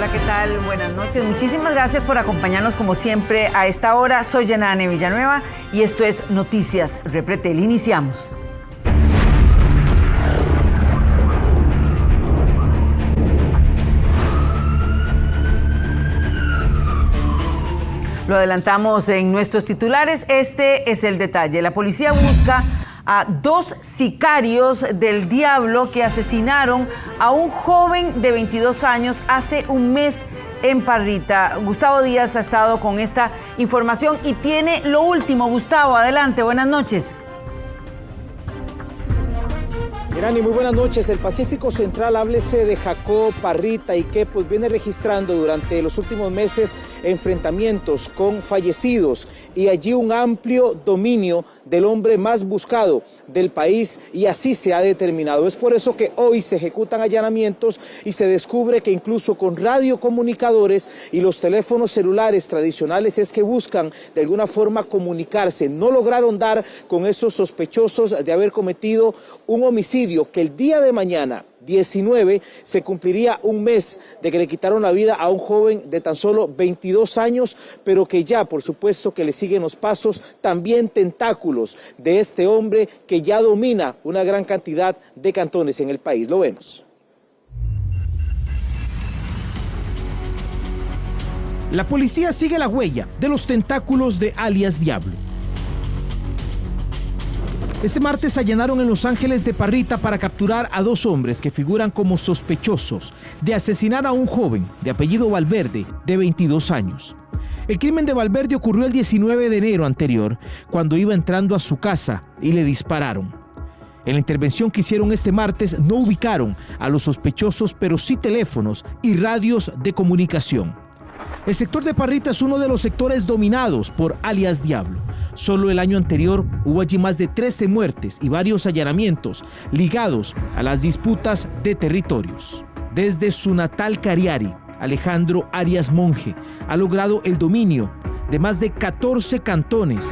Hola, ¿qué tal? Buenas noches. Muchísimas gracias por acompañarnos como siempre a esta hora. Soy Yanane Villanueva y esto es Noticias Repretel. Iniciamos. Lo adelantamos en nuestros titulares. Este es el detalle. La policía busca a 2 sicarios del diablo que asesinaron a un joven de 22 años hace un mes en Parrita. Gustavo Díaz ha estado con esta información y tiene lo último. Gustavo, adelante, buenas noches. Irani, muy buenas noches. El Pacífico Central, háblese de Jacó, Parrita y que pues viene registrando durante los últimos meses enfrentamientos con fallecidos y allí un amplio dominio del hombre más buscado del país, y así se ha determinado. Es por eso que hoy se ejecutan allanamientos y se descubre que incluso con radiocomunicadores y los teléfonos celulares tradicionales es que buscan de alguna forma comunicarse. No lograron dar con esos sospechosos de haber cometido un homicidio que el día de mañana, 19, se cumpliría un mes de que le quitaron la vida a un joven de tan solo 22 años, pero que ya, por supuesto, que le siguen los pasos, también tentáculos de este hombre que ya domina una gran cantidad de cantones en el país. Lo vemos. La policía sigue la huella de los tentáculos de alias Diablo. Este martes allanaron en Los Ángeles de Parrita para capturar a 2 hombres que figuran como sospechosos de asesinar a un joven de apellido Valverde de 22 años. El crimen de Valverde ocurrió el 19 de enero anterior, cuando iba entrando a su casa y le dispararon. En la intervención que hicieron este martes no ubicaron a los sospechosos, pero sí teléfonos y radios de comunicación. El sector de Parrita es uno de los sectores dominados por alias Diablo. Solo el año anterior hubo allí más de 13 muertes y varios allanamientos ligados a las disputas de territorios. Desde su natal Cariari, Alejandro Arias Monge ha logrado el dominio de más de 14 cantones,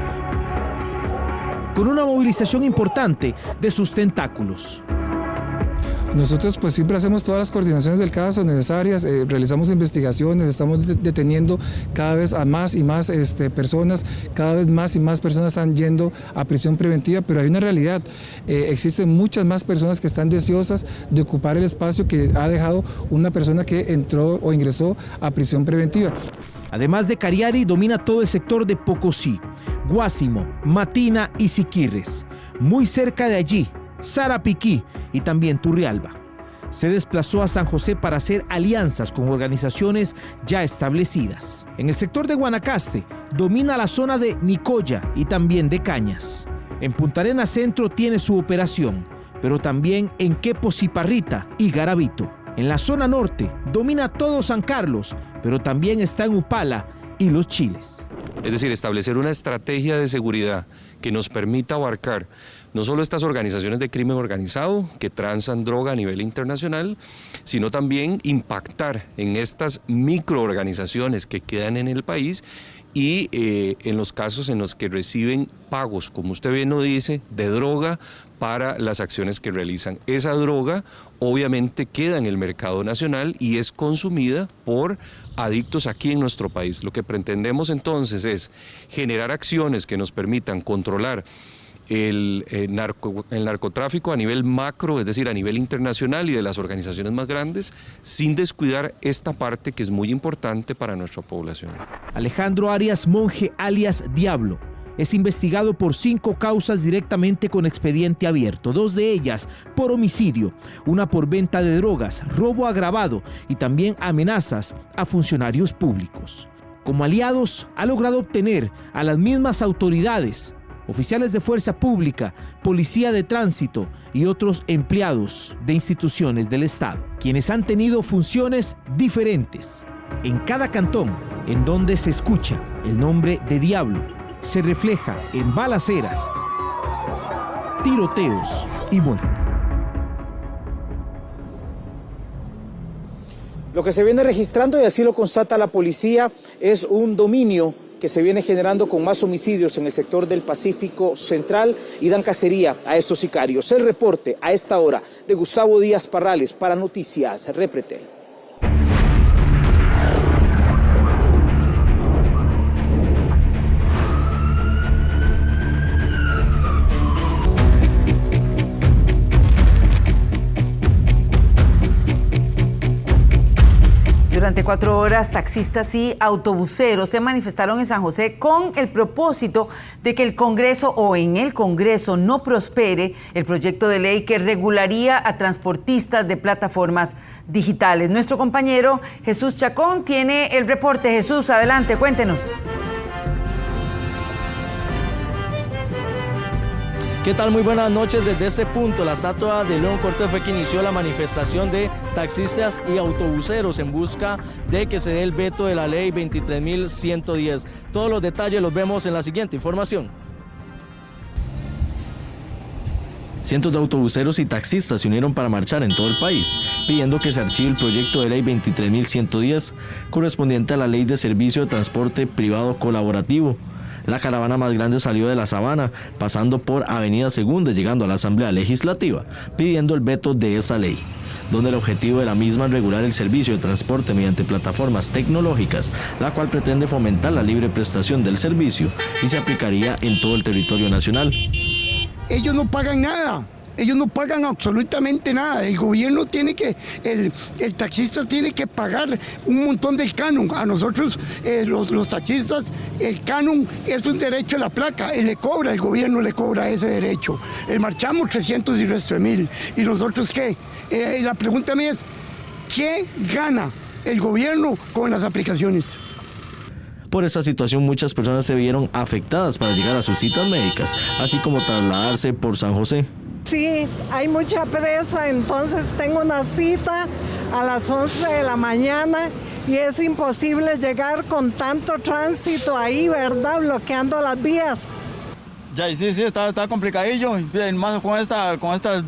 con una movilización importante de sus tentáculos. Nosotros pues siempre hacemos todas las coordinaciones del caso necesarias, realizamos investigaciones, estamos deteniendo cada vez a más y más personas, cada vez más y más personas están yendo a prisión preventiva, pero hay una realidad, existen muchas más personas que están deseosas de ocupar el espacio que ha dejado una persona que entró o ingresó a prisión preventiva. Además de Cariari, domina todo el sector de Pocosí, Guásimo, Matina y Siquirres. Muy cerca de allí, Sarapiquí y también Turrialba. Se desplazó a San José para hacer alianzas con organizaciones ya establecidas. En el sector de Guanacaste domina la zona de Nicoya y también de Cañas. En Punta Arenas Centro tiene su operación, pero también en Quepos y Parrita y Garavito. En la zona norte domina todo San Carlos, pero también está en Upala y Los Chiles. Es decir, establecer una estrategia de seguridad que nos permita abarcar no solo estas organizaciones de crimen organizado que transan droga a nivel internacional, sino también impactar en estas microorganizaciones que quedan en el país y en los casos en los que reciben pagos, como usted bien lo dice, de droga para las acciones que realizan. Esa droga obviamente queda en el mercado nacional y es consumida por adictos aquí en nuestro país. Lo que pretendemos entonces es generar acciones que nos permitan controlar el narcotráfico a nivel macro, es decir, a nivel internacional y de las organizaciones más grandes, sin descuidar esta parte que es muy importante para nuestra población. Alejandro Arias Monge, alias Diablo, es investigado por 5 causas directamente con expediente abierto, 2 de ellas por homicidio, una por venta de drogas, robo agravado y también amenazas a funcionarios públicos. Como aliados, ha logrado obtener a las mismas autoridades, oficiales de fuerza pública, policía de tránsito y otros empleados de instituciones del Estado, quienes han tenido funciones diferentes. En cada cantón en donde se escucha el nombre de Diablo, se refleja en balaceras, tiroteos y muerte. Lo que se viene registrando, y así lo constata la policía, es un dominio que se viene generando con más homicidios en el sector del Pacífico Central y dan cacería a estos sicarios. El reporte a esta hora de Gustavo Díaz Parrales para Noticias Repretel. Durante 4 horas, taxistas y autobuseros se manifestaron en San José con el propósito de que el Congreso o en el Congreso no prospere el proyecto de ley que regularía a transportistas de plataformas digitales. Nuestro compañero Jesús Chacón tiene el reporte. Jesús, adelante, cuéntenos. ¿Qué tal? Muy buenas noches. Desde ese punto, la estatua de León Cortés fue que inició la manifestación de taxistas y autobuseros en busca de que se dé el veto de la ley 23.110. Todos los detalles los vemos en la siguiente información. Cientos de autobuseros y taxistas se unieron para marchar en todo el país, pidiendo que se archive el proyecto de ley 23.110, correspondiente a la Ley de Servicio de Transporte Privado Colaborativo. La caravana más grande salió de la Sabana, pasando por Avenida Segunda, llegando a la Asamblea Legislativa, pidiendo el veto de esa ley, donde el objetivo de la misma es regular el servicio de transporte mediante plataformas tecnológicas, la cual pretende fomentar la libre prestación del servicio y se aplicaría en todo el territorio nacional. Ellos no pagan nada. Ellos no pagan absolutamente nada. El gobierno tiene que, el taxista tiene que pagar un montón del canon. A nosotros, los taxistas, el canon es un derecho de la placa. El gobierno le cobra ese derecho. Marchamos 300 y resto de 1000. ¿Y nosotros qué? La pregunta mía es, ¿qué gana el gobierno con las aplicaciones? Por esta situación, muchas personas se vieron afectadas para llegar a sus citas médicas, así como trasladarse por San José. Sí, hay mucha presa, entonces tengo una cita a las 11 de la mañana y es imposible llegar con tanto tránsito ahí, ¿verdad? Bloqueando las vías. Ya, sí, está complicadillo, más con este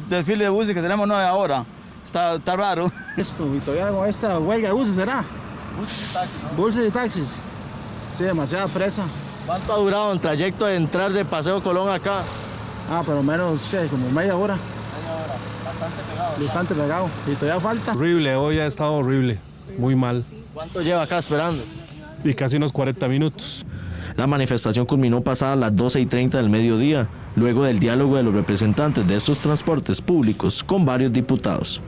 desfile de buses que tenemos ahora, está raro. Esto, y todavía con esta huelga de buses, ¿será? Buses y taxis, ¿no? Buses y taxis, sí, demasiada presa. ¿Cuánto ha durado el trayecto de entrar de Paseo Colón acá? Pero menos, ¿qué? Como media hora. Media hora, bastante pegado. Bastante pegado. Y todavía falta. Horrible, hoy ha estado horrible, muy mal. ¿Cuánto lleva acá esperando? Y casi unos 40 minutos. La manifestación culminó pasadas las 12:30 del mediodía, luego del diálogo de los representantes de estos transportes públicos con varios diputados.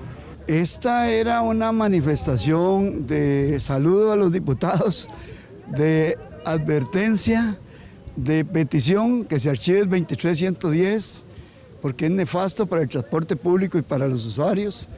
Esta era una manifestación de saludo a los diputados, de advertencia, de petición que se archive el 23.110 porque es nefasto para el transporte público y para los usuarios.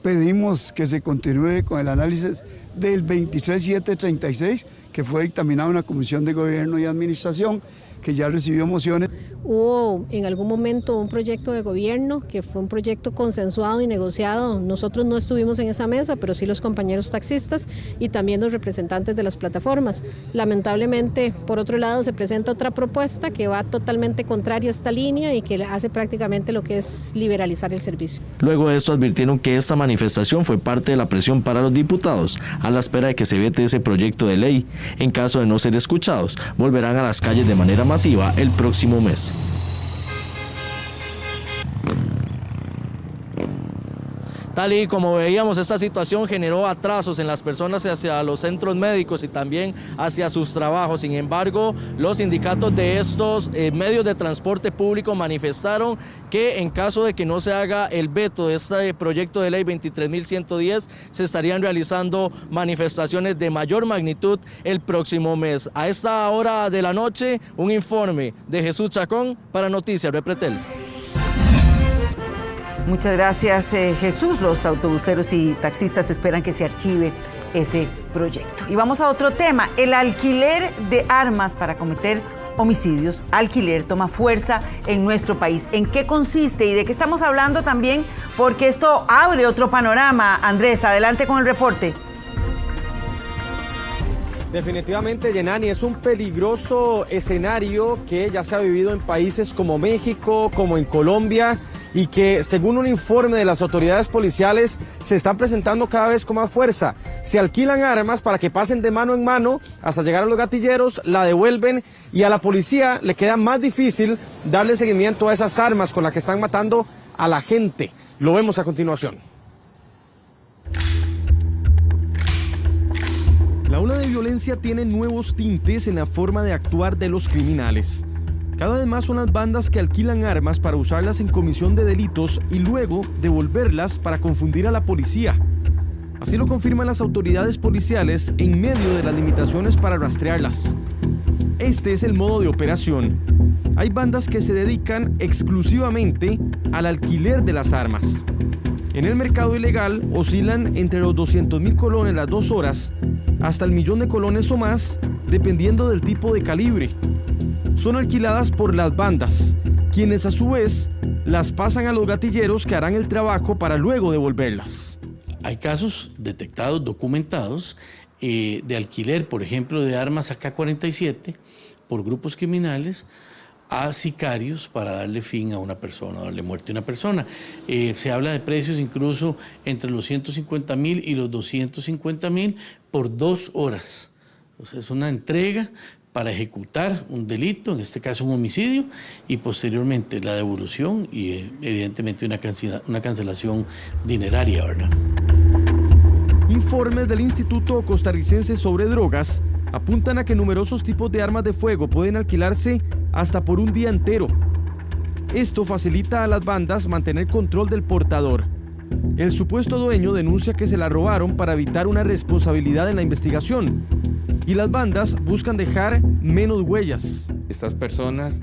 Pedimos que se continúe con el análisis del 23.736 que fue dictaminado en la Comisión de Gobierno y Administración, que ya recibió mociones. Hubo en algún momento un proyecto de gobierno que fue un proyecto consensuado y negociado. Nosotros no estuvimos en esa mesa, pero sí los compañeros taxistas y también los representantes de las plataformas. Lamentablemente, por otro lado, se presenta otra propuesta que va totalmente contraria a esta línea y que hace prácticamente lo que es liberalizar el servicio. Luego de esto advirtieron que esta manifestación fue parte de la presión para los diputados a la espera de que se vete ese proyecto de ley. En caso de no ser escuchados, volverán a las calles de manera masiva el próximo mes. Tal y como veíamos, esta situación generó atrasos en las personas hacia los centros médicos y también hacia sus trabajos. Sin embargo, los sindicatos de estos medios de transporte público manifestaron que en caso de que no se haga el veto de este proyecto de ley 23.110, se estarían realizando manifestaciones de mayor magnitud el próximo mes. A esta hora de la noche, un informe de Jesús Chacón para Noticias Repretel. Muchas gracias, Jesús. Los autobuseros y taxistas esperan que se archive ese proyecto. Y vamos a otro tema. El alquiler de armas para cometer homicidios, alquiler, toma fuerza en nuestro país. ¿En qué consiste y de qué estamos hablando también? Porque esto abre otro panorama. Andrés, adelante con el reporte. Definitivamente, Yenani, es un peligroso escenario que ya se ha vivido en países como México, como en Colombia, y que según un informe de las autoridades policiales se están presentando cada vez con más fuerza. Se alquilan armas para que pasen de mano en mano hasta llegar a los gatilleros, la devuelven y a la policía le queda más difícil darle seguimiento a esas armas con las que están matando a la gente. Lo vemos a continuación. La ola de violencia tiene nuevos tintes en la forma de actuar de los criminales. Cada vez más son las bandas que alquilan armas para usarlas en comisión de delitos y luego devolverlas para confundir a la policía. Así lo confirman las autoridades policiales en medio de las limitaciones para rastrearlas. Este es el modo de operación. Hay bandas que se dedican exclusivamente al alquiler de las armas. En el mercado ilegal oscilan entre los 200.000 colones las 2 horas hasta el 1.000.000 de colones o más, dependiendo del tipo de calibre. Son alquiladas por las bandas, quienes a su vez las pasan a los gatilleros que harán el trabajo para luego devolverlas. Hay casos detectados, documentados, de alquiler, por ejemplo, de armas AK-47 por grupos criminales a sicarios para darle fin a una persona, darle muerte a una persona. Se habla de precios incluso entre los 150.000 y los 250.000 por 2 horas. O sea, es una entrega para ejecutar un delito, en este caso un homicidio, y posteriormente la devolución y evidentemente una cancelación dineraria, ¿verdad? Informes del Instituto Costarricense sobre Drogas apuntan a que numerosos tipos de armas de fuego pueden alquilarse hasta por un día entero. Esto facilita a las bandas mantener control del portador. El supuesto dueño denuncia que se la robaron para evitar una responsabilidad en la investigación, y las bandas buscan dejar menos huellas. Estas personas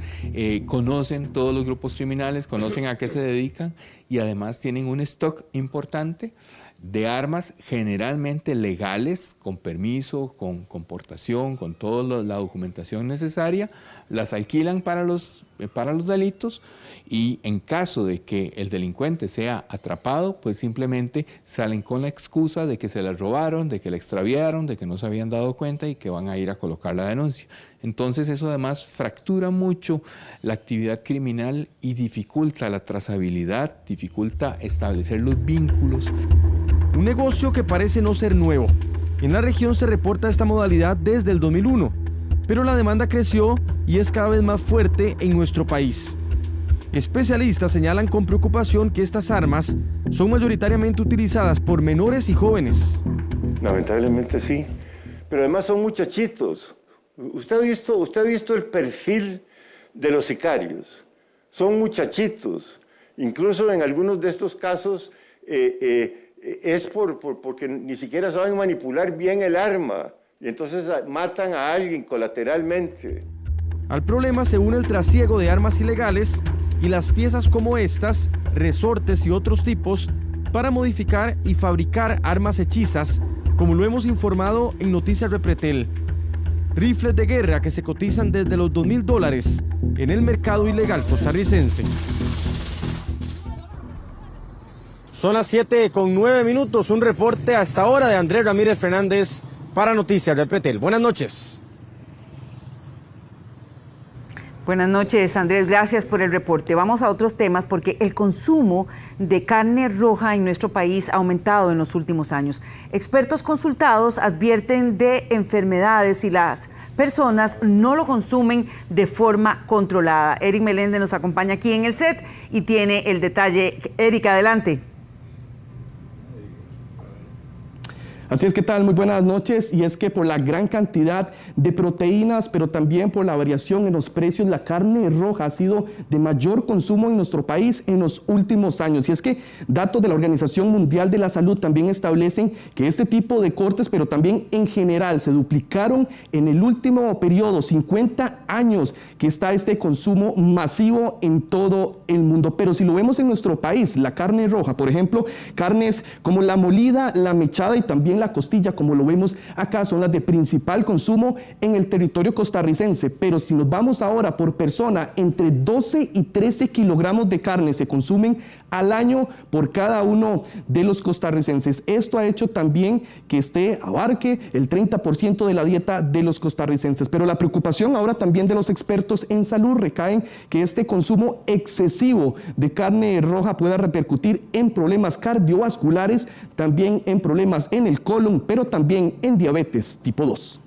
conocen todos los grupos criminales, conocen a qué se dedican y además tienen un stock importante de armas generalmente legales, con permiso, con portación, con toda la documentación necesaria, las alquilan para los delitos y en caso de que el delincuente sea atrapado, pues simplemente salen con la excusa de que se las robaron, de que la extraviaron, de que no se habían dado cuenta y que van a ir a colocar la denuncia. Entonces eso además fractura mucho la actividad criminal y dificulta la trazabilidad, dificulta establecer los vínculos. Un negocio que parece no ser nuevo. En la región se reporta esta modalidad desde el 2001, pero la demanda creció y es cada vez más fuerte en nuestro país. Especialistas señalan con preocupación que estas armas son mayoritariamente utilizadas por menores y jóvenes. Lamentablemente sí, pero además son muchachitos. ¿Usted ha visto el perfil de los sicarios? Son muchachitos. Incluso en algunos de estos casos es porque ni siquiera saben manipular bien el arma y entonces matan a alguien colateralmente. Al problema se une el trasiego de armas ilegales y las piezas como estas, resortes y otros tipos, para modificar y fabricar armas hechizas, como lo hemos informado en Noticias Repretel. Rifles de guerra que se cotizan desde los $2.000 en el mercado ilegal costarricense. Son las 7:09, un reporte hasta ahora de Andrés Ramírez Fernández para Noticias Repretel. Buenas noches. Buenas noches, Andrés, gracias por el reporte. Vamos a otros temas porque el consumo de carne roja en nuestro país ha aumentado en los últimos años. Expertos consultados advierten de enfermedades y las personas no lo consumen de forma controlada. Eric Meléndez nos acompaña aquí en el set y tiene el detalle. Eric, adelante. Así es, ¿qué tal? Muy buenas noches. Y es que por la gran cantidad de proteínas, pero también por la variación en los precios, la carne roja ha sido de mayor consumo en nuestro país en los últimos años. Y es que datos de la Organización Mundial de la Salud también establecen que este tipo de cortes, pero también en general, se duplicaron en el último periodo, 50 años que está este consumo masivo en todo el mundo. Pero si lo vemos en nuestro país, la carne roja, por ejemplo, carnes como la molida, la mechada y también la costilla, como lo vemos acá, son las de principal consumo en el territorio costarricense. Pero si nos vamos ahora por persona, entre 12 y 13 kilogramos de carne se consumen al año por cada uno de los costarricenses. Esto ha hecho también que abarque el 30% de la dieta de los costarricenses. Pero la preocupación ahora también de los expertos en salud recae en que este consumo excesivo de carne roja pueda repercutir en problemas cardiovasculares, también en problemas en el colon, pero también en diabetes tipo 2.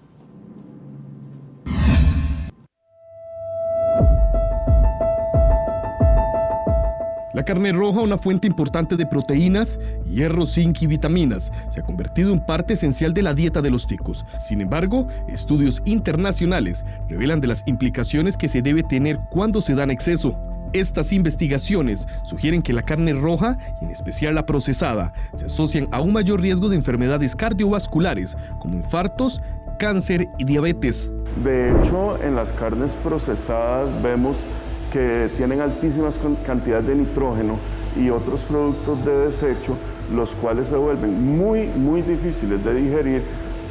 La carne roja, una fuente importante de proteínas, hierro, zinc y vitaminas, se ha convertido en parte esencial de la dieta de los ticos. Sin embargo, estudios internacionales revelan de las implicaciones que se debe tener cuando se da en exceso. Estas investigaciones sugieren que la carne roja, y en especial la procesada, se asocian a un mayor riesgo de enfermedades cardiovasculares como infartos, cáncer y diabetes. De hecho, en las carnes procesadas vemos que tienen altísimas cantidades de nitrógeno y otros productos de desecho, los cuales se vuelven muy difíciles de digerir,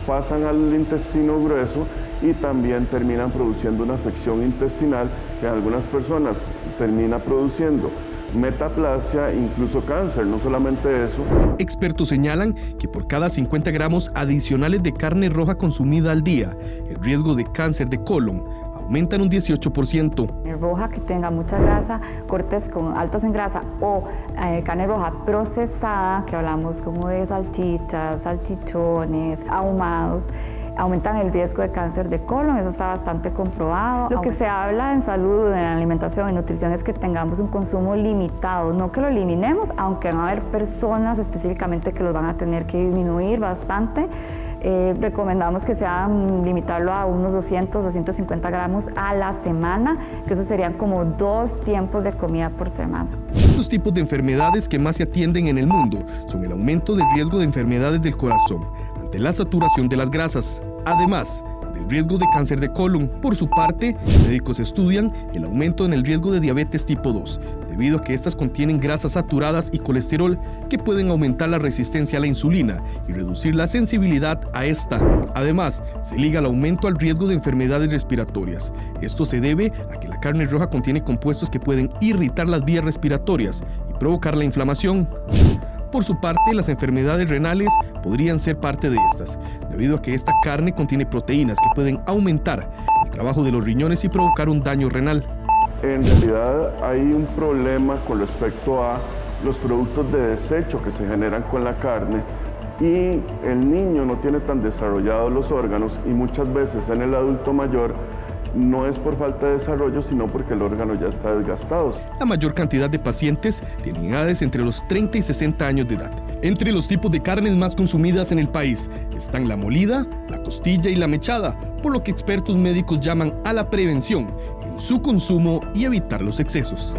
pasan al intestino grueso y también terminan produciendo una afección intestinal que en algunas personas termina produciendo metaplasia, incluso cáncer, no solamente eso. Expertos señalan que por cada 50 gramos adicionales de carne roja consumida al día, el riesgo de cáncer de colon aumenta en un 18%. Roja que tenga mucha grasa, cortes altos en grasa o carne roja procesada, que hablamos como de salchichas, salchichones, ahumados, aumentan el riesgo de cáncer de colon, eso está bastante comprobado. Lo que se habla en salud, en alimentación, en nutrición es que tengamos un consumo limitado, no que lo eliminemos, aunque van a haber personas específicamente que los van a tener que disminuir bastante. Recomendamos que limitarlo a unos 200, 250 gramos a la semana, que eso serían como 2 tiempos de comida por semana. Los tipos de enfermedades que más se atienden en el mundo son el aumento del riesgo de enfermedades del corazón ante la saturación de las grasas, además del riesgo de cáncer de colon. Por su parte, médicos estudian el aumento en el riesgo de diabetes tipo 2, debido a que estas contienen grasas saturadas y colesterol que pueden aumentar la resistencia a la insulina y reducir la sensibilidad a esta. Además, se liga el aumento al riesgo de enfermedades respiratorias. Esto se debe a que la carne roja contiene compuestos que pueden irritar las vías respiratorias y provocar la inflamación. Por su parte, las enfermedades renales podrían ser parte de estas, debido a que esta carne contiene proteínas que pueden aumentar el trabajo de los riñones y provocar un daño renal. En realidad hay un problema con respecto a los productos de desecho que se generan con la carne y el niño no tiene tan desarrollados los órganos y muchas veces en el adulto mayor no es por falta de desarrollo, sino porque el órgano ya está desgastado. La mayor cantidad de pacientes tienen edades entre los 30 y 60 años de edad. Entre los tipos de carnes más consumidas en el país están la molida, la costilla y la mechada, por lo que expertos médicos llaman a la prevención en su consumo y evitar los excesos.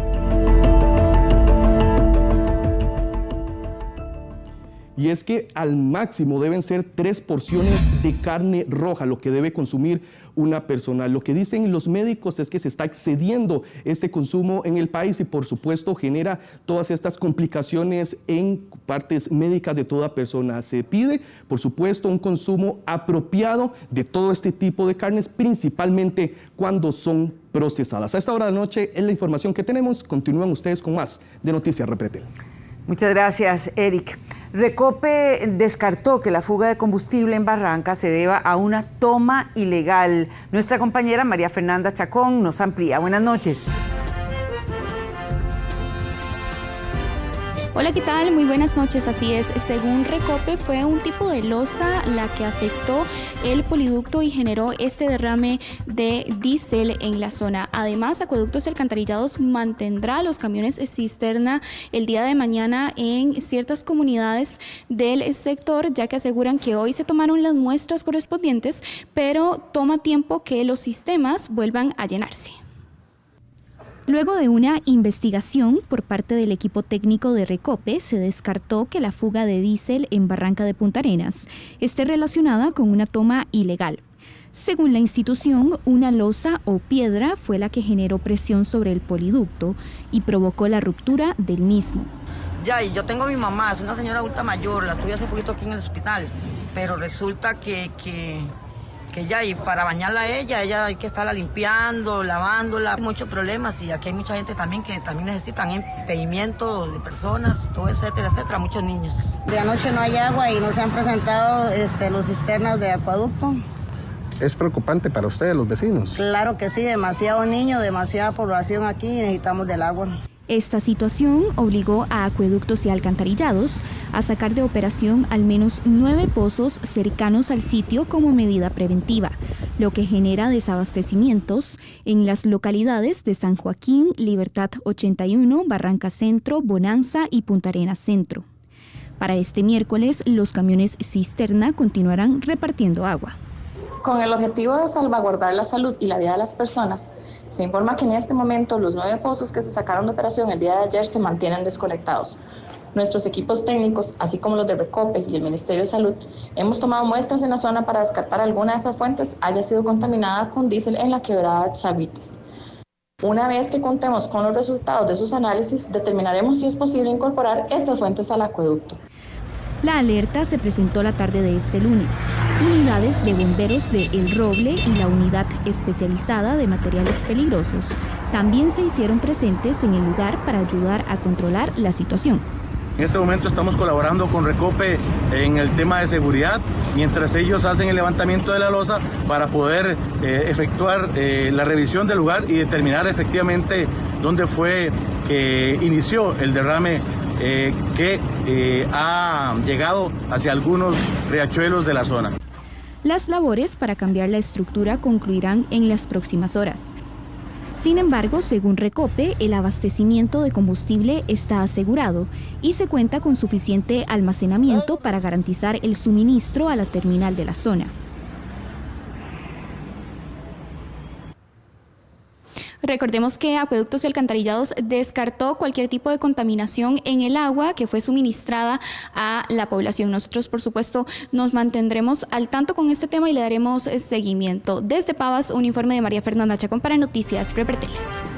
Y es que al máximo deben ser 3 porciones de carne roja lo que debe consumir una persona. Lo que dicen los médicos es que se está excediendo este consumo en el país y por supuesto genera todas estas complicaciones en partes médicas de toda persona. Se pide, por supuesto, un consumo apropiado de todo este tipo de carnes, principalmente cuando son procesadas. A esta hora de la noche es la información que tenemos. Continúan ustedes con más de Noticias Repretel. Muchas gracias, Eric. Recope descartó que la fuga de combustible en Barranca se deba a una toma ilegal. Nuestra compañera María Fernanda Chacón nos amplía. Buenas noches. Hola, ¿qué tal? Muy buenas noches. Así es, según Recope, fue un tipo de losa la que afectó el poliducto y generó este derrame de diésel en la zona. Además, Acueductos y Alcantarillados mantendrá los camiones cisterna el día de mañana en ciertas comunidades del sector, ya que aseguran que hoy se tomaron las muestras correspondientes, pero toma tiempo que los sistemas vuelvan a llenarse. Luego de una investigación por parte del equipo técnico de Recope, se descartó que la fuga de diésel en Barranca de Punta Arenas esté relacionada con una toma ilegal. Según la institución, una losa o piedra fue la que generó presión sobre el poliducto y provocó la ruptura del mismo. Ya, y yo tengo a mi mamá, es una señora adulta mayor, la tuve hace poquito aquí en el hospital, pero resulta que ya, y para bañarla a ella hay que estarla limpiando, lavándola, muchos problemas, y aquí hay mucha gente también que también necesitan impedimento de personas, todo etcétera, etcétera, muchos niños. De anoche no hay agua y no se han presentado los cisternas de acueducto. ¿Es preocupante para ustedes, los vecinos? Claro que sí, demasiado niño, demasiada población aquí y necesitamos del agua. Esta situación obligó a Acueductos y Alcantarillados a sacar de operación al menos 9 pozos cercanos al sitio como medida preventiva, lo que genera desabastecimientos en las localidades de San Joaquín, Libertad 81, Barranca Centro, Bonanza y Punta Arenas Centro. Para este miércoles, los camiones cisterna continuarán repartiendo agua. Con el objetivo de salvaguardar la salud y la vida de las personas, se informa que en este momento los 9 pozos que se sacaron de operación el día de ayer se mantienen desconectados. Nuestros equipos técnicos, así como los de Recope y el Ministerio de Salud, hemos tomado muestras en la zona para descartar alguna de esas fuentes haya sido contaminada con diésel en la quebrada Chavites. Una vez que contemos con los resultados de sus análisis, determinaremos si es posible incorporar estas fuentes al acueducto. La alerta se presentó la tarde de este lunes. Unidades de bomberos de El Roble y la unidad especializada de materiales peligrosos también se hicieron presentes en el lugar para ayudar a controlar la situación. En este momento estamos colaborando con Recope en el tema de seguridad, mientras ellos hacen el levantamiento de la losa para poder efectuar la revisión del lugar y determinar efectivamente dónde fue que inició el derrame que ha llegado hacia algunos riachuelos de la zona. Las labores para cambiar la estructura concluirán en las próximas horas. Sin embargo, según Recope, el abastecimiento de combustible está asegurado y se cuenta con suficiente almacenamiento para garantizar el suministro a la terminal de la zona. Recordemos que Acueductos y Alcantarillados descartó cualquier tipo de contaminación en el agua que fue suministrada a la población. Nosotros, por supuesto, nos mantendremos al tanto con este tema y le daremos seguimiento. Desde Pavas, un informe de María Fernanda Chacón para Noticias Repretel.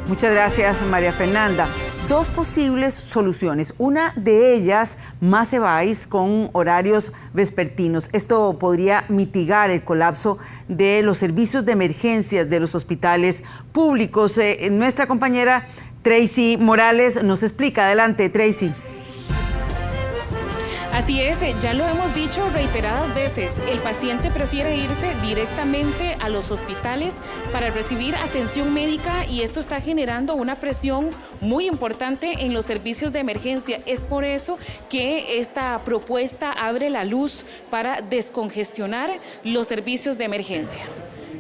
Muchas gracias, María Fernanda. 2 posibles soluciones. Una de ellas, más Cebáis con horarios vespertinos. Esto podría mitigar el colapso de los servicios de emergencias de los hospitales públicos. Nuestra compañera Tracy Morales nos explica. Adelante, Tracy. Así es, ya lo hemos dicho reiteradas veces, el paciente prefiere irse directamente a los hospitales para recibir atención médica y esto está generando una presión muy importante en los servicios de emergencia. Es por eso que esta propuesta abre la luz para descongestionar los servicios de emergencia.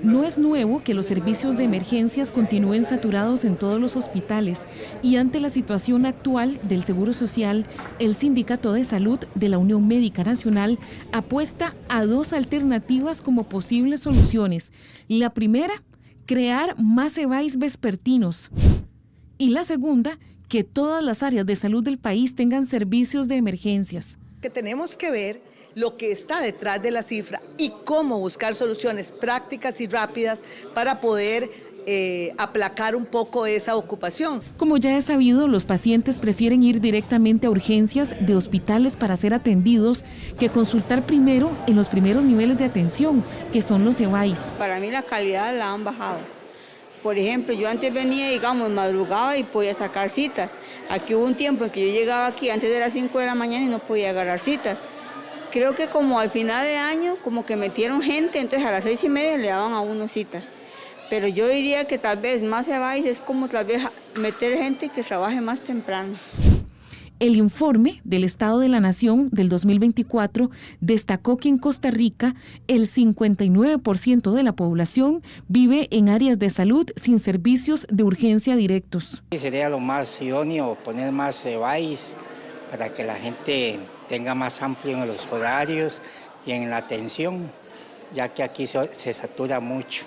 No es nuevo que los servicios de emergencias continúen saturados en todos los hospitales y ante la situación actual del Seguro Social, el Sindicato de Salud de la Unión Médica Nacional apuesta a 2 alternativas como posibles soluciones. La primera, crear más Cebáis vespertinos. Y la segunda, que todas las áreas de salud del país tengan servicios de emergencias. Que tenemos que ver lo que está detrás de la cifra y cómo buscar soluciones prácticas y rápidas para poder aplacar un poco esa ocupación. Como ya es sabido, los pacientes prefieren ir directamente a urgencias de hospitales para ser atendidos que consultar primero en los primeros niveles de atención, que son los Cebáis. Para mí la calidad la han bajado. Por ejemplo, yo antes venía, digamos, madrugada y podía sacar citas. Aquí hubo un tiempo en que yo llegaba aquí antes de las 5 de la mañana y no podía agarrar citas. Creo que como al final de año, como que metieron gente, entonces a las 6:30 le daban a uno citas. Pero yo diría que tal vez más Cebáis es como tal vez meter gente que trabaje más temprano. El informe del Estado de la Nación del 2024 destacó que en Costa Rica el 59% de la población vive en áreas de salud sin servicios de urgencia directos. Sería lo más idóneo poner más Cebáis para que la gente tenga más amplio en los horarios y en la atención, ya que aquí se satura mucho.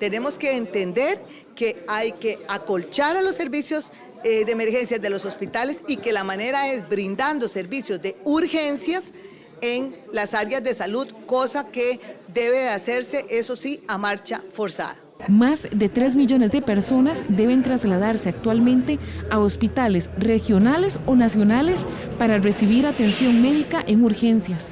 Tenemos que entender que hay que acolchar a los servicios de emergencias de los hospitales y que la manera es brindando servicios de urgencias en las áreas de salud, cosa que debe de hacerse, eso sí, a marcha forzada. Más de 3 millones de personas deben trasladarse actualmente a hospitales regionales o nacionales para recibir atención médica en urgencias.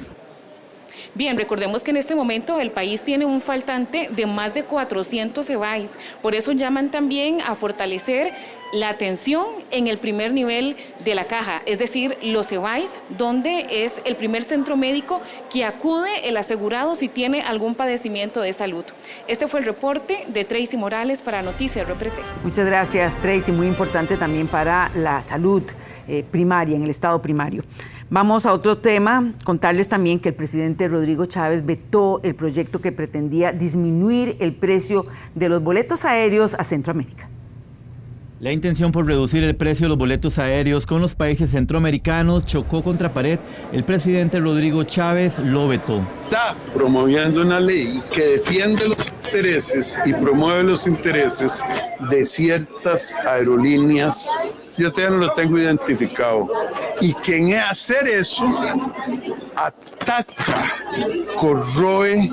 Bien, recordemos que en este momento el país tiene un faltante de más de 400 Cebáis. Por eso llaman también a fortalecer la atención en el primer nivel de la caja, es decir, los Cebáis, donde es el primer centro médico que acude el asegurado si tiene algún padecimiento de salud. Este fue el reporte de Tracy Morales para Noticias Repretel. Muchas gracias, Tracy. Muy importante también para la salud primaria, en el estado primario. Vamos a otro tema, contarles también que el presidente Rodrigo Chávez vetó el proyecto que pretendía disminuir el precio de los boletos aéreos a Centroamérica. La intención por reducir el precio de los boletos aéreos con los países centroamericanos chocó contra pared. El presidente Rodrigo Chávez lo vetó. Está promoviendo una ley que defiende los intereses y promueve los intereses de ciertas aerolíneas. Yo todavía no lo tengo identificado. Y quien hacer eso ataca, corroe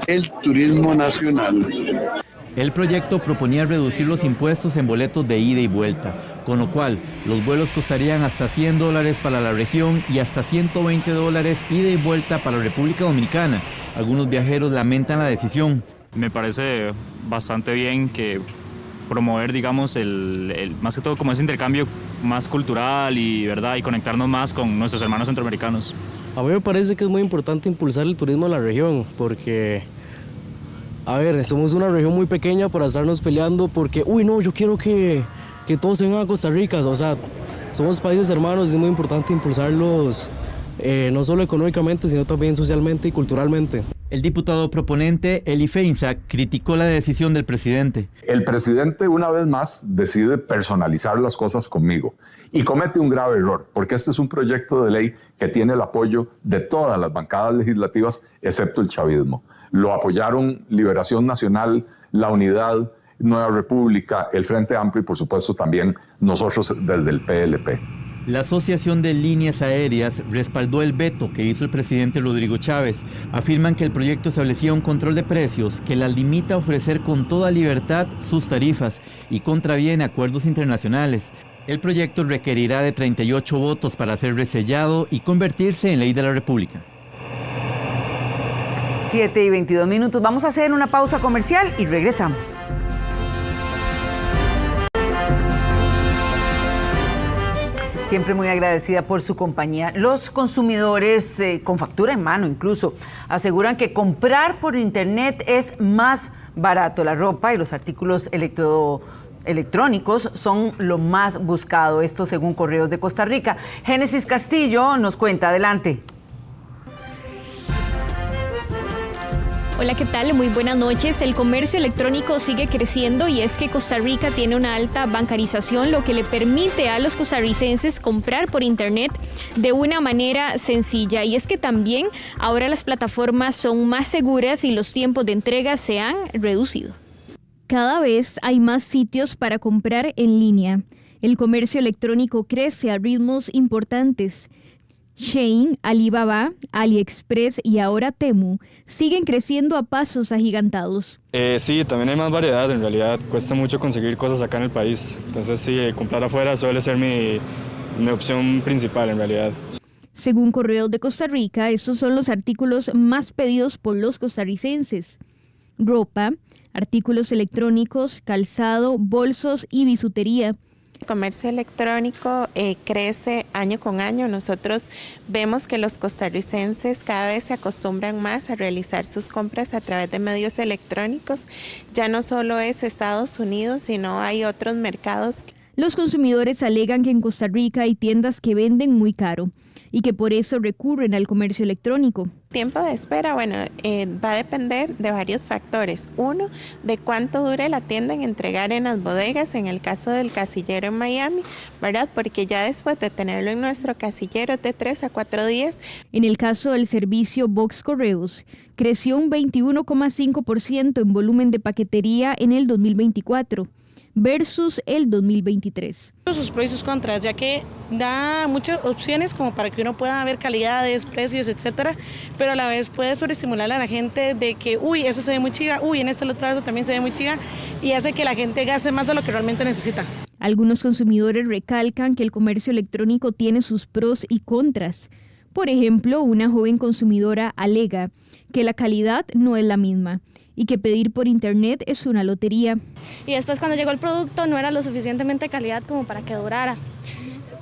el turismo nacional. El proyecto proponía reducir los impuestos en boletos de ida y vuelta, con lo cual los vuelos costarían hasta $100 para la región y hasta $120 ida y vuelta para la República Dominicana. Algunos viajeros lamentan la decisión. Me parece bastante bien que promover, digamos, más que todo como ese intercambio más cultural y, ¿verdad?, y conectarnos más con nuestros hermanos centroamericanos. A mí me parece que es muy importante impulsar el turismo en la región, porque, a ver, somos una región muy pequeña para estarnos peleando porque, no, yo quiero que todos vengan a Costa Rica. O sea, somos países hermanos y es muy importante impulsarlos, no solo económicamente, sino también socialmente y culturalmente. El diputado proponente, Eli Feinsack, criticó la decisión del presidente. El presidente una vez más decide personalizar las cosas conmigo y comete un grave error, porque este es un proyecto de ley que tiene el apoyo de todas las bancadas legislativas, excepto el chavismo. Lo apoyaron Liberación Nacional, La Unidad, Nueva República, el Frente Amplio y por supuesto también nosotros desde el PLP. La Asociación de Líneas Aéreas respaldó el veto que hizo el presidente Rodrigo Chávez. Afirman que el proyecto establecía un control de precios que las limita a ofrecer con toda libertad sus tarifas y contraviene acuerdos internacionales. El proyecto requerirá de 38 votos para ser resellado y convertirse en ley de la República. 7:22. Vamos a hacer una pausa comercial y regresamos. Siempre muy agradecida por su compañía. Los consumidores, con factura en mano incluso, aseguran que comprar por internet es más barato. La ropa y los artículos electrónicos son lo más buscado, esto según Correos de Costa Rica. Génesis Castillo nos cuenta, adelante. Hola, ¿qué tal? Muy buenas noches. El comercio electrónico sigue creciendo y es que Costa Rica tiene una alta bancarización, lo que le permite a los costarricenses comprar por internet de una manera sencilla. Y es que también ahora las plataformas son más seguras y los tiempos de entrega se han reducido. Cada vez hay más sitios para comprar en línea. El comercio electrónico crece a ritmos importantes. Shein, Alibaba, AliExpress y ahora Temu siguen creciendo a pasos agigantados. Sí, también hay más variedad. En realidad cuesta mucho conseguir cosas acá en el país. Entonces sí, comprar afuera suele ser mi opción principal en realidad. Según Correos de Costa Rica, estos son los artículos más pedidos por los costarricenses. Ropa, artículos electrónicos, calzado, bolsos y bisutería. El comercio electrónico crece año con año. Nosotros vemos que los costarricenses cada vez se acostumbran más a realizar sus compras a través de medios electrónicos. Ya no solo es Estados Unidos, sino hay otros mercados. Los consumidores alegan que en Costa Rica hay tiendas que venden muy caro y que por eso recurren al comercio electrónico. Tiempo de espera, va a depender de varios factores. Uno, de cuánto dure la tienda en entregar en las bodegas, en el caso del casillero en Miami, ¿verdad? Porque ya después de tenerlo en nuestro casillero es de 3 a 4 días. En el caso del servicio Box Correos, creció un 21,5% en volumen de paquetería en el 2024. Versus el 2023. Sus pros y sus contras, ya que da muchas opciones como para que uno pueda ver calidades, precios, etcétera, pero a la vez puede sobreestimular a la gente de que, eso se ve muy chiva, en este otro lado también se ve muy chiva, y hace que la gente gaste más de lo que realmente necesita. Algunos consumidores recalcan que el comercio electrónico tiene sus pros y contras. Por ejemplo, una joven consumidora alega que la calidad no es la misma y que pedir por internet es una lotería. Y después cuando llegó el producto no era lo suficientemente de calidad como para que durara.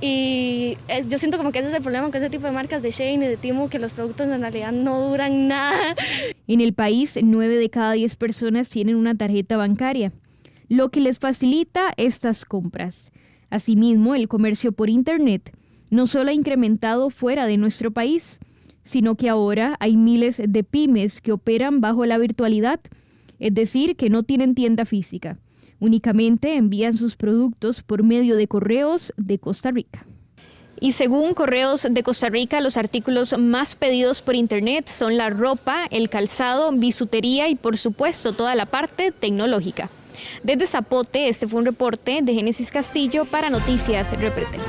Y yo siento como que ese es el problema con ese tipo de marcas de Shein y de Temu, que los productos en realidad no duran nada. En el país, 9 de cada 10 personas tienen una tarjeta bancaria, lo que les facilita estas compras. Asimismo, el comercio por internet no solo ha incrementado fuera de nuestro país, sino que ahora hay miles de pymes que operan bajo la virtualidad, es decir, que no tienen tienda física. Únicamente envían sus productos por medio de Correos de Costa Rica. Y según Correos de Costa Rica, los artículos más pedidos por internet son la ropa, el calzado, bisutería y por supuesto toda la parte tecnológica. Desde Zapote, este fue un reporte de Génesis Castillo para Noticias Repretel.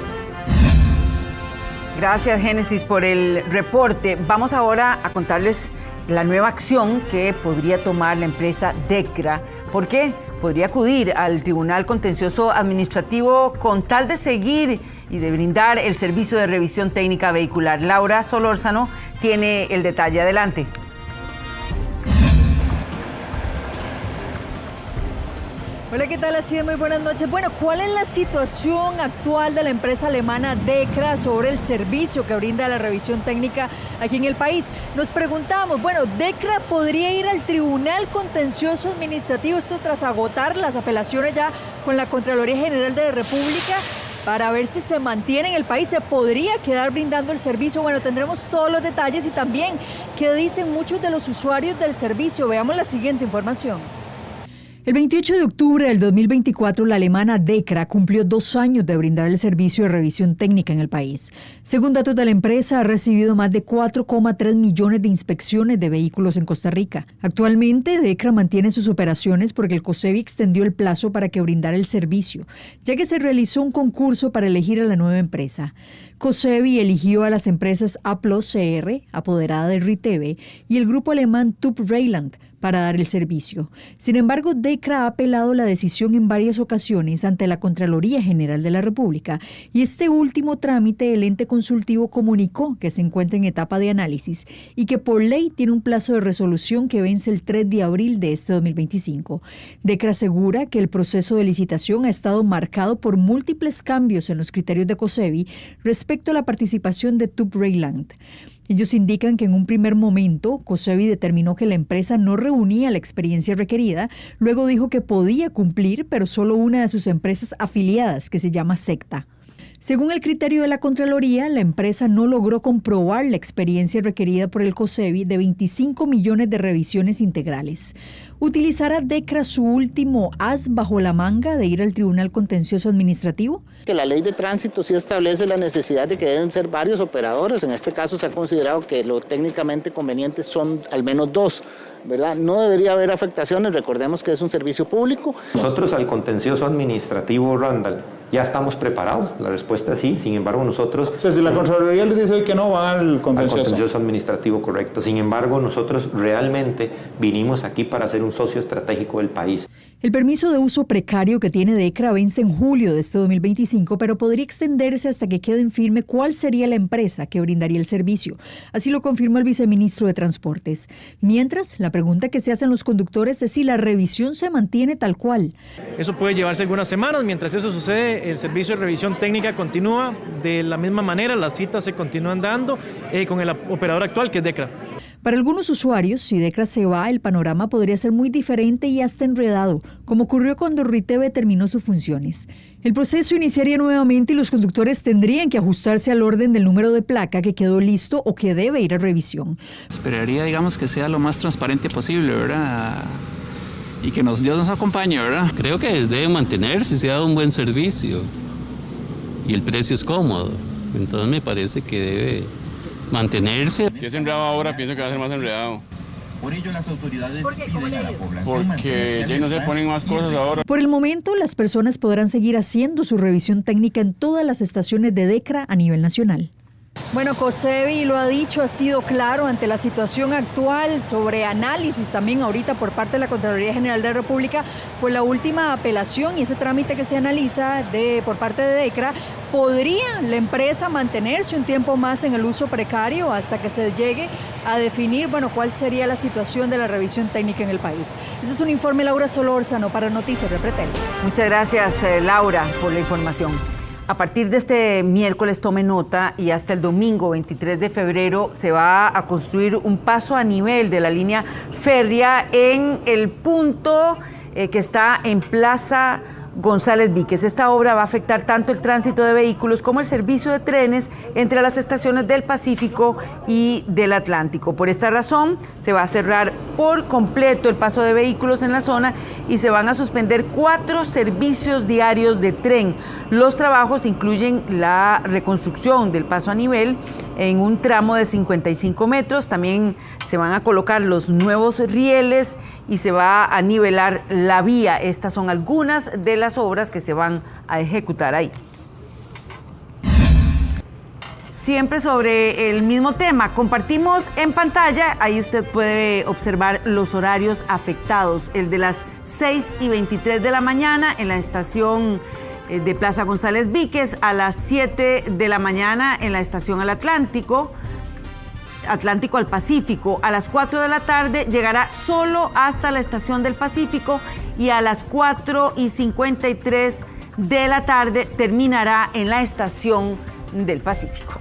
Gracias, Génesis, por el reporte. Vamos ahora a contarles la nueva acción que podría tomar la empresa DECRA. ¿Por qué? Podría acudir al Tribunal Contencioso Administrativo con tal de seguir y de brindar el servicio de revisión técnica vehicular. Laura Solórzano tiene el detalle. Adelante. Hola, ¿qué tal? Así de muy buenas noches. Bueno, ¿cuál es la situación actual de la empresa alemana DECRA sobre el servicio que brinda la revisión técnica aquí en el país? Nos preguntamos, bueno, DECRA podría ir al Tribunal Contencioso Administrativo, esto tras agotar las apelaciones ya con la Contraloría General de la República, para ver si se mantiene en el país, se podría quedar brindando el servicio. Bueno, tendremos todos los detalles y también qué dicen muchos de los usuarios del servicio. Veamos la siguiente información. El 28 de octubre del 2024, la alemana DECRA cumplió 2 años de brindar el servicio de revisión técnica en el país. Según datos de la empresa, ha recibido más de 4,3 millones de inspecciones de vehículos en Costa Rica. Actualmente, DECRA mantiene sus operaciones porque el COSEBI extendió el plazo para que brindara el servicio, ya que se realizó un concurso para elegir a la nueva empresa. COSEBI eligió a las empresas A+CR, apoderada de RITEVE, y el grupo alemán TÜV Rheinland para dar el servicio. Sin embargo, DECRA ha apelado la decisión en varias ocasiones ante la Contraloría General de la República y este último trámite el ente consultivo comunicó que se encuentra en etapa de análisis y que por ley tiene un plazo de resolución que vence el 3 de abril de este 2025. DECRA asegura que el proceso de licitación ha estado marcado por múltiples cambios en los criterios de COSEBI respecto a la participación de TÜV Rheinland. Ellos indican que en un primer momento, COSEBI determinó que la empresa no reunía la experiencia requerida, luego dijo que podía cumplir, pero solo una de sus empresas afiliadas, que se llama SECTA. Según el criterio de la Contraloría, la empresa no logró comprobar la experiencia requerida por el COSEBI de 25 millones de revisiones integrales. ¿Utilizará DECRA su último as bajo la manga de ir al Tribunal Contencioso Administrativo? Que la ley de tránsito sí establece la necesidad de que deben ser varios operadores. En este caso se ha considerado que lo técnicamente conveniente son al menos 2, ¿verdad? No debería haber afectaciones, recordemos que es un servicio público. Nosotros al contencioso administrativo Randall ya estamos preparados, la respuesta es sí, sin embargo nosotros... O sea, si la Contraloría les dice hoy que no va al contencioso. Al contencioso administrativo, correcto. Sin embargo, nosotros realmente vinimos aquí para ser un socio estratégico del país. El permiso de uso precario que tiene DECRA vence en julio de este 2025, pero podría extenderse hasta que quede en firme cuál sería la empresa que brindaría el servicio. Así lo confirmó el viceministro de Transportes. Mientras, la pregunta que se hacen los conductores es si la revisión se mantiene tal cual. Eso puede llevarse algunas semanas. Mientras eso sucede, el servicio de revisión técnica continúa de la misma manera, las citas se continúan dando con el operador actual, que es DECRA. Para algunos usuarios, si DECRA se va, el panorama podría ser muy diferente y hasta enredado, como ocurrió cuando RITEVE terminó sus funciones. El proceso iniciaría nuevamente y los conductores tendrían que ajustarse al orden del número de placa que quedó listo o que debe ir a revisión. Esperaría, digamos, que sea lo más transparente posible, ¿verdad? Y que Dios nos acompañe, ¿verdad? Creo que debe mantenerse, se ha dado un buen servicio y el precio es cómodo. Entonces me parece que debe mantenerse. Si es enredado ahora, pienso que va a ser más enredado. Por ello, las autoridades piden a la población porque ya no se ponen más cosas ahora. Por el momento, las personas podrán seguir haciendo su revisión técnica en todas las estaciones de DECRA a nivel nacional. Bueno, COSEBI lo ha dicho, ha sido claro ante la situación actual sobre análisis también ahorita por parte de la Contraloría General de la República, pues la última apelación y ese trámite que se analiza por parte de DECRA, ¿podría la empresa mantenerse un tiempo más en el uso precario hasta que se llegue a definir, cuál sería la situación de la revisión técnica en el país? Este es un informe Laura Solórzano para Noticias Repretel. Muchas gracias, Laura, por la información. A partir de este miércoles, tome nota, y hasta el domingo 23 de febrero se va a construir un paso a nivel de la línea férrea en el punto que está en Plaza González Víquez. Esta obra va a afectar tanto el tránsito de vehículos como el servicio de trenes entre las estaciones del Pacífico y del Atlántico. Por esta razón, se va a cerrar por completo el paso de vehículos en la zona y se van a suspender 4 servicios diarios de tren. Los trabajos incluyen la reconstrucción del paso a nivel en un tramo de 55 metros. También se van a colocar los nuevos rieles y se va a nivelar la vía. Estas son algunas de las obras que se van a ejecutar ahí. Siempre sobre el mismo tema, compartimos en pantalla, ahí usted puede observar los horarios afectados, el de las 6:23 de la mañana en la estación de Plaza González Víquez, a las 7 de la mañana en la estación Atlántico al Pacífico, a las 4 de la tarde llegará solo hasta la estación del Pacífico y a las 4:53 de la tarde terminará en la estación del Pacífico.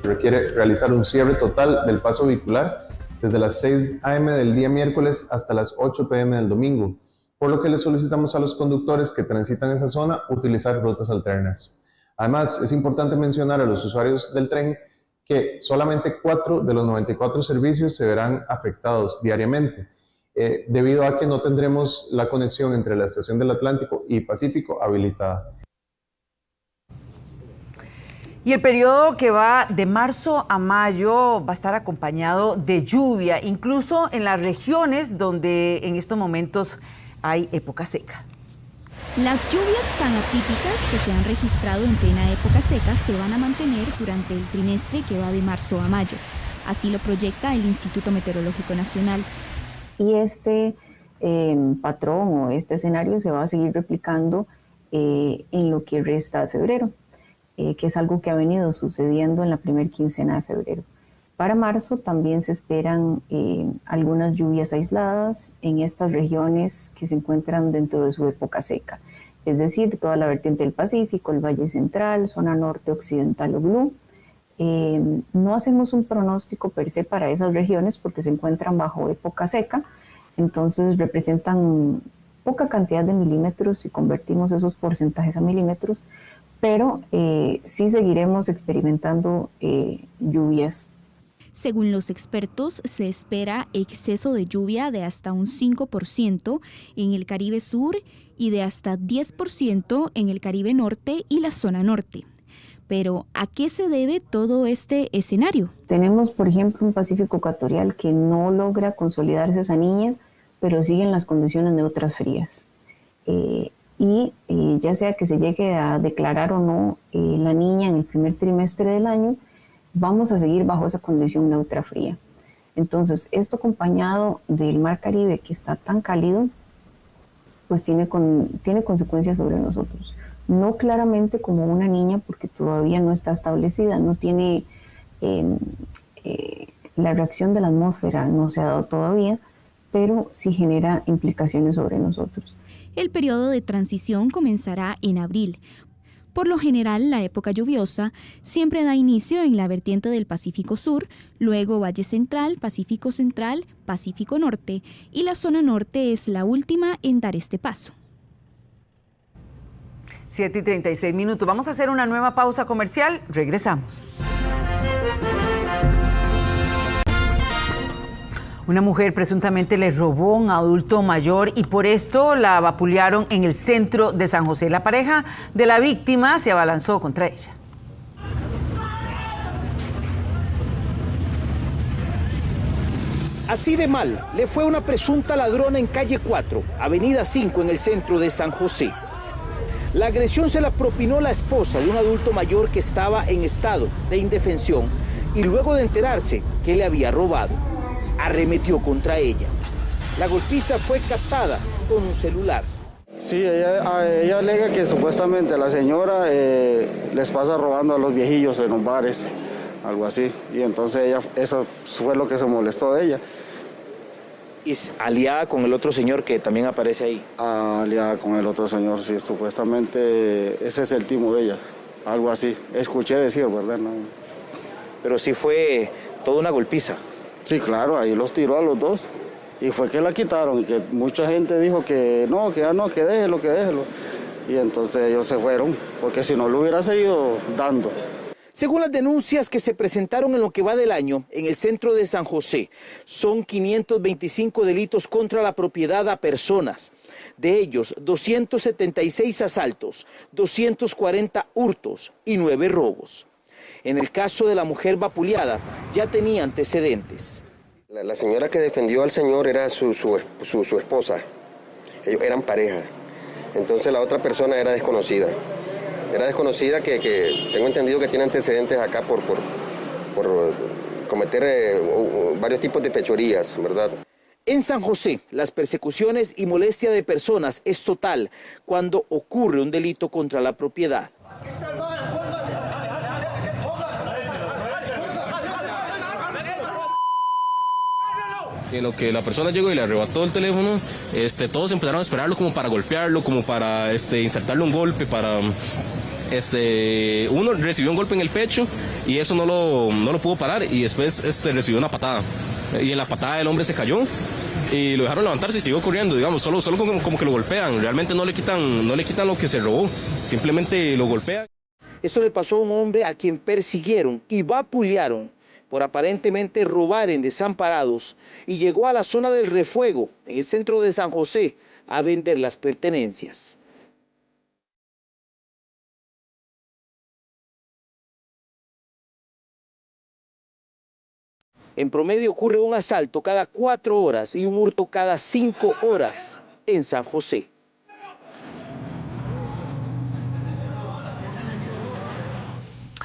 Requiere realizar un cierre total del paso vehicular desde las 6 a.m. del día miércoles hasta las 8 p.m. del domingo, por lo que le solicitamos a los conductores que transitan esa zona utilizar rutas alternas. Además, es importante mencionar a los usuarios del tren que solamente 4 de los 94 servicios se verán afectados diariamente, debido a que no tendremos la conexión entre la estación del Atlántico y Pacífico habilitada. Y el periodo que va de marzo a mayo va a estar acompañado de lluvia, incluso en las regiones donde en estos momentos hay época seca. Las lluvias tan atípicas que se han registrado en plena época seca se van a mantener durante el trimestre que va de marzo a mayo. Así lo proyecta el Instituto Meteorológico Nacional. Y este patrón o este escenario se va a seguir replicando en lo que resta de febrero, que es algo que ha venido sucediendo en la primera quincena de febrero. Para marzo también se esperan algunas lluvias aisladas en estas regiones que se encuentran dentro de su época seca, es decir, toda la vertiente del Pacífico, el Valle Central, zona norte, occidental o Blue. No hacemos un pronóstico per se para esas regiones porque se encuentran bajo época seca, entonces representan poca cantidad de milímetros si convertimos esos porcentajes a milímetros, pero sí seguiremos experimentando lluvias. Según los expertos, se espera exceso de lluvia de hasta un 5% en el Caribe Sur y de hasta 10% en el Caribe Norte y la zona norte. Pero, ¿a qué se debe todo este escenario? Tenemos, por ejemplo, un Pacífico ecuatorial que no logra consolidarse esa niña, pero siguen las condiciones neutras frías. Y ya sea que se llegue a declarar o no la niña en el primer trimestre del año, vamos a seguir bajo esa condición neutra fría. Entonces, esto acompañado del Mar Caribe, que está tan cálido, pues tiene consecuencias sobre nosotros. No claramente como una niña, porque todavía no está establecida, no tiene la reacción de la atmósfera, no se ha dado todavía, pero sí genera implicaciones sobre nosotros. El periodo de transición comenzará en abril. Por lo general, la época lluviosa siempre da inicio en la vertiente del Pacífico Sur, luego Valle Central, Pacífico Central, Pacífico Norte, y la zona norte es la última en dar este paso. 7:36. Vamos a hacer una nueva pausa comercial. Regresamos. Una mujer presuntamente le robó a un adulto mayor y por esto la vapulearon en el centro de San José. La pareja de la víctima se abalanzó contra ella. Así de mal le fue una presunta ladrona en calle 4, avenida 5 en el centro de San José. La agresión se la propinó la esposa de un adulto mayor que estaba en estado de indefensión y luego de enterarse que le había robado, arremetió contra ella. La golpiza fue captada con un celular. Sí, ella alega que supuestamente la señora les pasa robando a los viejillos en los bares, algo así. Y entonces eso fue lo que se molestó de ella. ¿Y aliada con el otro señor que también aparece ahí? Aliada con el otro señor, sí, supuestamente ese es el timo de ella, algo así. Escuché decir, ¿verdad? No. Pero sí fue toda una golpiza. Sí, claro, ahí los tiró a los dos. Y fue que la quitaron, y que mucha gente dijo que no, que ya no, que déjelo, que déjelo. Y entonces ellos se fueron, porque si no lo hubiera seguido dando. Según las denuncias que se presentaron en lo que va del año en el centro de San José, son 525 delitos contra la propiedad a personas. De ellos, 276 asaltos, 240 hurtos y 9 robos. En el caso de la mujer vapuleada, ya tenía antecedentes. La señora que defendió al señor era su esposa. Ellos eran pareja. Entonces la otra persona era desconocida. Era desconocida que tengo entendido que tiene antecedentes acá por cometer varios tipos de fechorías, ¿verdad? En San José, las persecuciones y molestia de personas es total cuando ocurre un delito contra la propiedad. En lo que la persona llegó y le arrebató el teléfono, todos empezaron a esperarlo como para golpearlo, como para insertarle un golpe, uno recibió un golpe en el pecho y eso no lo pudo parar y después recibió una patada. Y en la patada el hombre se cayó y lo dejaron levantarse y siguió corriendo, digamos, solo como que lo golpean, realmente no le quitan lo que se robó, simplemente lo golpean. Esto le pasó a un hombre a quien persiguieron y vapulearon por aparentemente robar en desamparados y llegó a la zona del Refuego, en el centro de San José, a vender las pertenencias. En promedio ocurre un asalto cada 4 horas y un hurto cada 5 horas en San José.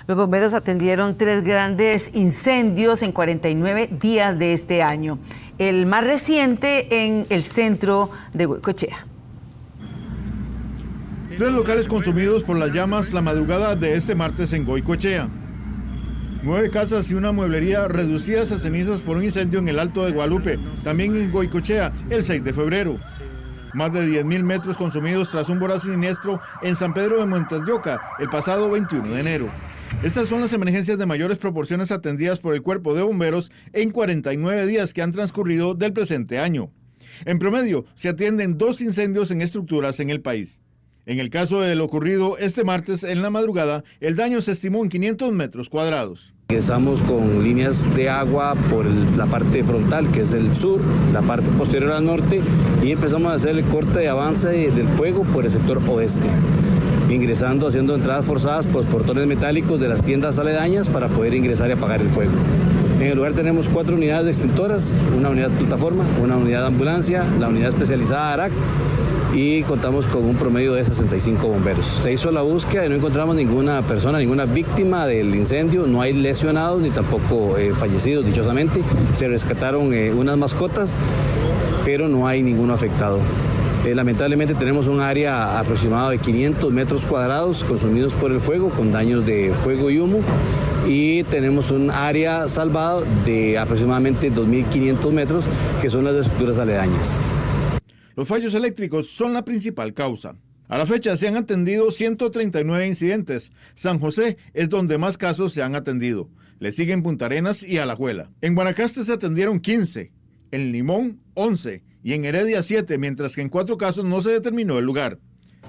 Los bomberos atendieron 3 grandes incendios en 49 días de este año. El más reciente en el centro de Goicoechea. 3 locales consumidos por las llamas la madrugada de este martes en Goicoechea. 9 casas y una mueblería reducidas a cenizas por un incendio en el Alto de Guadalupe, también en Goicoechea, el 6 de febrero. Más de 10.000 metros consumidos tras un voraz siniestro en San Pedro de Montes de Oca, el pasado 21 de enero. Estas son las emergencias de mayores proporciones atendidas por el Cuerpo de Bomberos en 49 días que han transcurrido del presente año. En promedio, se atienden 2 incendios en estructuras en el país. En el caso de lo ocurrido este martes en la madrugada, el daño se estimó en 500 metros cuadrados. Empezamos con líneas de agua por la parte frontal, que es el sur, la parte posterior al norte, y empezamos a hacer el corte de avance del fuego por el sector oeste, ingresando, haciendo entradas forzadas por los portones metálicos de las tiendas aledañas para poder ingresar y apagar el fuego. En el lugar tenemos 4 unidades de extintoras, una unidad de plataforma, una unidad de ambulancia, la unidad especializada ARAC, y contamos con un promedio de 65 bomberos. Se hizo la búsqueda y no encontramos ninguna persona, ninguna víctima del incendio, no hay lesionados ni tampoco fallecidos, dichosamente. Se rescataron unas mascotas, pero no hay ninguno afectado. Lamentablemente tenemos un área aproximada de 500 metros cuadrados consumidos por el fuego, con daños de fuego y humo, y tenemos un área salvada de aproximadamente 2.500 metros, que son las estructuras aledañas. Los fallos eléctricos son la principal causa. A la fecha se han atendido 139 incidentes. San José es donde más casos se han atendido. Le siguen Punta Arenas y Alajuela. En Guanacaste se atendieron 15, en Limón 11 y en Heredia 7, mientras que en 4 casos no se determinó el lugar.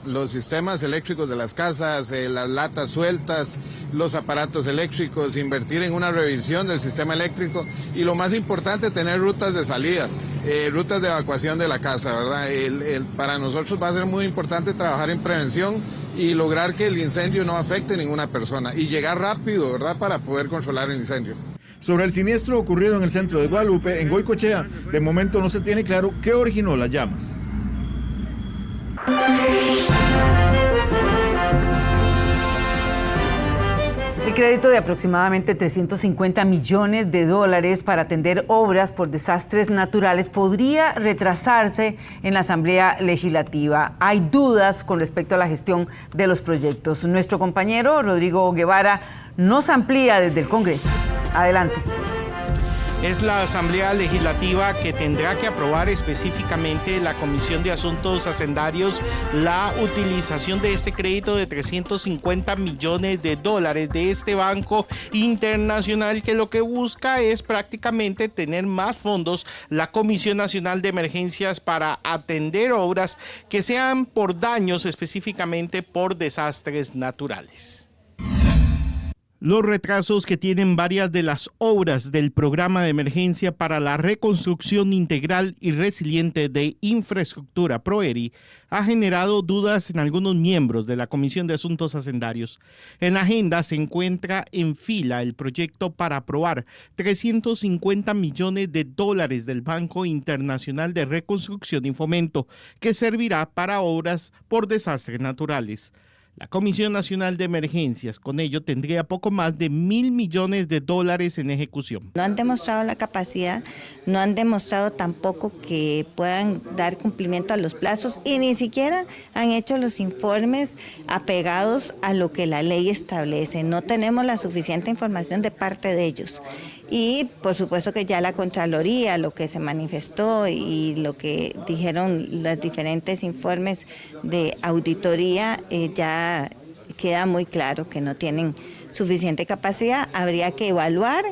Los sistemas eléctricos de las casas, las latas sueltas, los aparatos eléctricos, invertir en una revisión del sistema eléctrico y lo más importante, tener rutas de salida, rutas de evacuación de la casa, ¿verdad? Para nosotros va a ser muy importante trabajar en prevención y lograr que el incendio no afecte a ninguna persona y llegar rápido, ¿verdad?, para poder controlar el incendio. Sobre el siniestro ocurrido en el centro de Guadalupe, en Goicoechea, de momento no se tiene claro qué originó las llamas. El crédito de aproximadamente $350 millones para atender obras por desastres naturales podría retrasarse en la Asamblea Legislativa. Hay dudas con respecto a la gestión de los proyectos. Nuestro compañero Rodrigo Guevara nos amplía desde el Congreso. Adelante. es la Asamblea Legislativa que tendrá que aprobar específicamente la Comisión de Asuntos Hacendarios la utilización de este crédito de 350 millones de dólares de este banco internacional, que lo que busca es prácticamente tener más fondos la Comisión Nacional de Emergencias para atender obras que sean por daños, específicamente por desastres naturales. Los retrasos que tienen varias de las obras del programa de emergencia para la reconstrucción integral y resiliente de infraestructura PROERI ha generado dudas en algunos miembros de la Comisión de Asuntos Hacendarios. En la agenda se encuentra en fila el proyecto para aprobar 350 millones de dólares del Banco Internacional de Reconstrucción y Fomento, que servirá para obras por desastres naturales. La Comisión Nacional de Emergencias con ello tendría poco más de 1.000 millones de dólares en ejecución. No han demostrado la capacidad, no han demostrado tampoco que puedan dar cumplimiento a los plazos y ni siquiera han hecho los informes apegados a lo que la ley establece. No tenemos la suficiente información de parte de ellos. Y por supuesto que ya la Contraloría, lo que se manifestó y lo que dijeron los diferentes informes de auditoría, ya queda muy claro que no tienen suficiente capacidad. Habría que evaluar.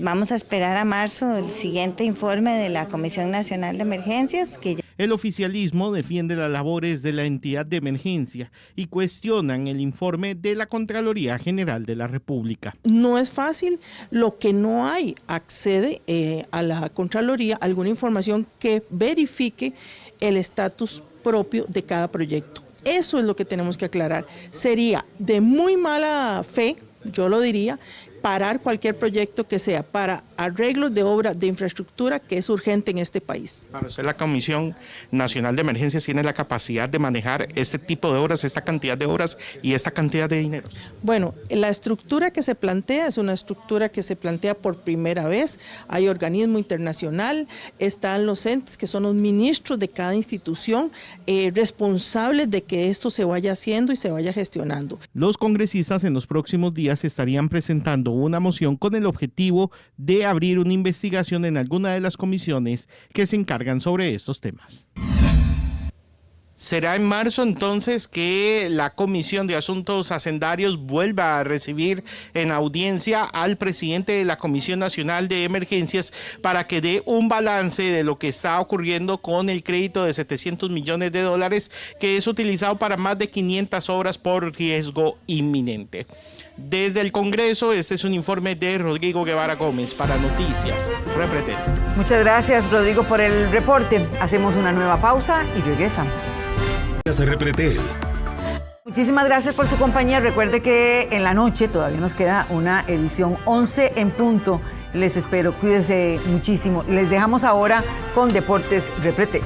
Vamos a esperar a marzo el siguiente informe de la Comisión Nacional de Emergencias. El oficialismo defiende las labores de la entidad de emergencia y cuestionan el informe de la Contraloría General de la República. No es fácil, lo que no hay accede a la Contraloría alguna información que verifique el estatus propio de cada proyecto. Eso es lo que tenemos que aclarar. Sería de muy mala fe, yo lo diría, parar cualquier proyecto que sea para arreglos de obra de infraestructura que es urgente en este país. Para usted, la Comisión Nacional de Emergencias tiene la capacidad de manejar este tipo de obras, esta cantidad de obras y esta cantidad de dinero. Bueno, la estructura que se plantea es una estructura que se plantea por primera vez. Hay organismo internacional, están los entes que son los ministros de cada institución responsables de que esto se vaya haciendo y se vaya gestionando. Los congresistas en los próximos días estarían presentando una moción con el objetivo de abrir una investigación en alguna de las comisiones que se encargan sobre estos temas. Será en marzo entonces que la Comisión de Asuntos Hacendarios vuelva a recibir en audiencia al presidente de la Comisión Nacional de Emergencias para que dé un balance de lo que está ocurriendo con el crédito de 700 millones de dólares que es utilizado para más de 500 obras por riesgo inminente. Desde el Congreso, este es un informe de Rodrigo Guevara Gómez para Noticias Repretel. Muchas gracias, Rodrigo, por el reporte. Hacemos una nueva pausa y regresamos. Repretel. Muchísimas gracias por su compañía. Recuerde que en la noche todavía nos queda una edición 11 en punto. Les espero, cuídense muchísimo. Les dejamos ahora con Deportes Repretel.